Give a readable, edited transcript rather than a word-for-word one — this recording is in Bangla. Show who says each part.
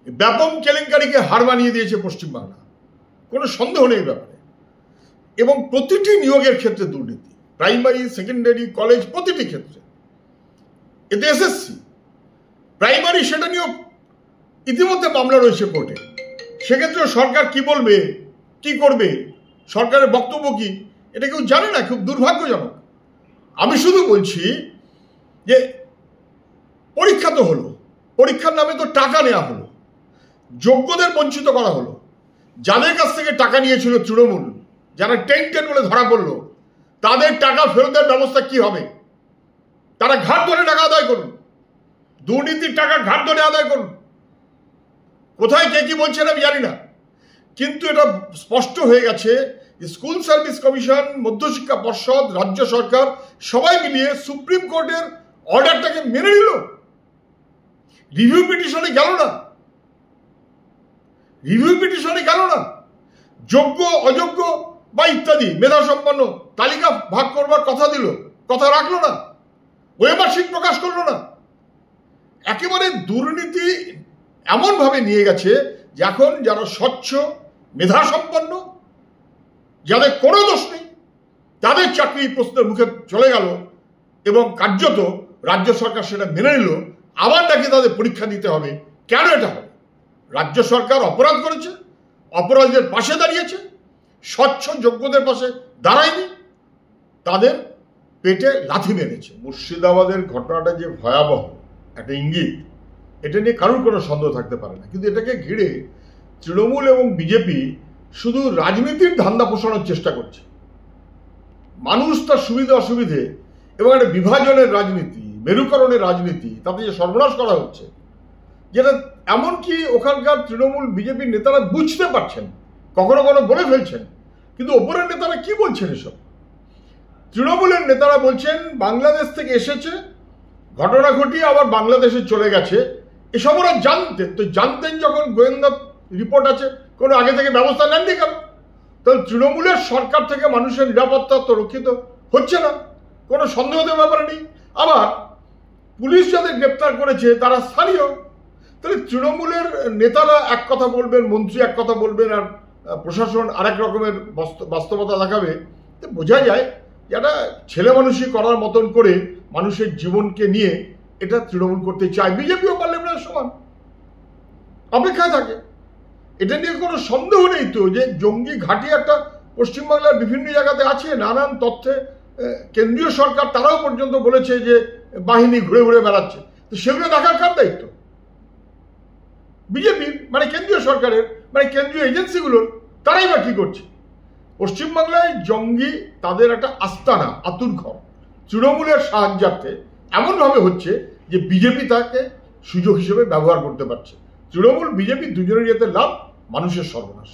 Speaker 1: ব্যাপক কেলেঙ্কারিকে হার মানিয়ে দিয়েছে পশ্চিমবাংলা, কোনো সন্দেহ নেই ব্যাপারে। এবং প্রতিটি নিয়োগের ক্ষেত্রে দুর্নীতি, প্রাইমারি, সেকেন্ডারি, কলেজ, প্রতিটি ক্ষেত্রে। এতে এসএসসি প্রাইমারি, সেটা নিয়েও ইতিমধ্যে মামলা রয়েছে কোর্টে। সেক্ষেত্রে সরকার কি বলবে, কি করবে, সরকারের বক্তব্য কি, এটা কেউ জানে না। খুব দুর্ভাগ্যজনক। আমি শুধু বলছি যে পরীক্ষা তো হলো, পরীক্ষার নামে তো টাকা নেওয়া হলো, যোগ্যদের বঞ্চিত করা হলো। যাদের কাছ থেকে টাকা নিয়েছিল তৃণমূল, যারা টেন্টেড বলে ধরা পড়লো, তাদের টাকা ফেরতের ব্যবস্থা কি হবে? তারা ঘাট ধরে টাকা আদায় করুন, দুর্নীতির টাকা ঘাট ধরে আদায় করুন। কোথায় কে কি বলছেন আমি জানি না, কিন্তু এটা স্পষ্ট হয়ে গেছে যে স্কুল সার্ভিস কমিশন, মধ্যশিক্ষা পর্ষদ, রাজ্য সরকার সবাই মিলিয়ে সুপ্রিম কোর্টের অর্ডারটাকে মেনে নিল। রিভিউ পিটিশনে গেল না, রিভিউ পিটিশনে গেল না। যোগ্য, অযোগ্য বা ইত্যাদি মেধাসম্পন্ন তালিকা ভাগ করবার কথা দিল, কথা রাখলো না, ওয়েমার্কশিট প্রকাশ করলো না। একেবারে দুর্নীতি এমন ভাবে নিয়ে গেছে যে এখন যারা স্বচ্ছ, মেধাসম্পন্ন, যাদের কোনো দোষ নেই, তাদের চাকরি প্রশ্নের মুখে চলে গেল। এবং কার্যত রাজ্য সরকার সেটা মেনে নিল। আবার নাকি তাদের পরীক্ষা দিতে হবে। কেন এটা হবে? রাজ্য সরকার অপরাধ করেছে, অপরাধীদের পাশে দাঁড়িয়েছে, স্বচ্ছ যোগ্যদের পাশে দাঁড়ায়নি, তাদের পেটে লাথি মেরেছে। মুর্শিদাবাদের ঘটনাটা যে ভয়াবহ একটা ইঙ্গিত, এটা নিয়ে কারোর কোনো সন্দেহ থাকতে পারে না। কিন্তু এটাকে ঘিরে তৃণমূল এবং বিজেপি শুধু রাজনীতির ধান্দা পোষানোর চেষ্টা করছে। মানুষ তার সুবিধা অসুবিধে এবং একটা বিভাজনের রাজনীতি, মেরুকরণের রাজনীতি, তাতে যে সর্বনাশ করা হচ্ছে, যেটা এমনকি ওখানকার তৃণমূল বিজেপির নেতারা বুঝতে পারছেন, কখনো কখনো বলে ফেলছেন। কিন্তু ওপরের নেতারা কি বলছেন এসব? তৃণমূলের নেতারা বলছেন বাংলাদেশ থেকে এসেছে, ঘটনা ঘটিয়ে আবার বাংলাদেশে চলে গেছে। এসব ওরা জানতেন। তো জানতেন যখন, গোয়েন্দা রিপোর্ট আছে, কোনো আগে থেকে ব্যবস্থা নেননি কেন? তাহলে তৃণমূলের সরকার থেকে মানুষের নিরাপত্তা তো রক্ষিত হচ্ছে না, কোনো সন্দেহদের ব্যাপারে নেই। আবার পুলিশ যাদের গ্রেপ্তার করেছে তারা স্থানীয়। তাহলে তৃণমূলের নেতারা এক কথা বলবেন, মন্ত্রী এক কথা বলবেন, আর প্রশাসন আরেক রকমের বাস্তবতা দেখাবে। তো বোঝা যায় যেটা ছেলে মানুষই করার মতন করে মানুষের জীবনকে নিয়ে এটা তৃণমূল করতে চায়। বিজেপিও পার্লামেন্টের সমান অপেক্ষায় থাকে। এটা নিয়ে কোনো সন্দেহ নেই তো যে জঙ্গি ঘাঁটি একটা পশ্চিমবাংলার বিভিন্ন জায়গাতে আছে। নানান তথ্যে কেন্দ্রীয় সরকার তারাও পর্যন্ত বলেছে যে বাহিনী ঘুরে ঘুরে বেড়াচ্ছে। তো সেগুলো দেখার কার দায়িত্ব? বিজেপির, মানে কেন্দ্রীয় সরকারের, মানে কেন্দ্রীয় এজেন্সিগুলোর। তারাই বা কি করছে? পশ্চিমবাংলায় জঙ্গি তাদের একটা আস্তানা, আতুর ঘর। তৃণমূলের সাহায্যার্থে এমনভাবে হচ্ছে যে বিজেপি তাকে সুযোগ হিসেবে ব্যবহার করতে পারছে। তৃণমূল বিজেপি দুজনের ইয়েতে লাভ, মানুষের সর্বনাশ।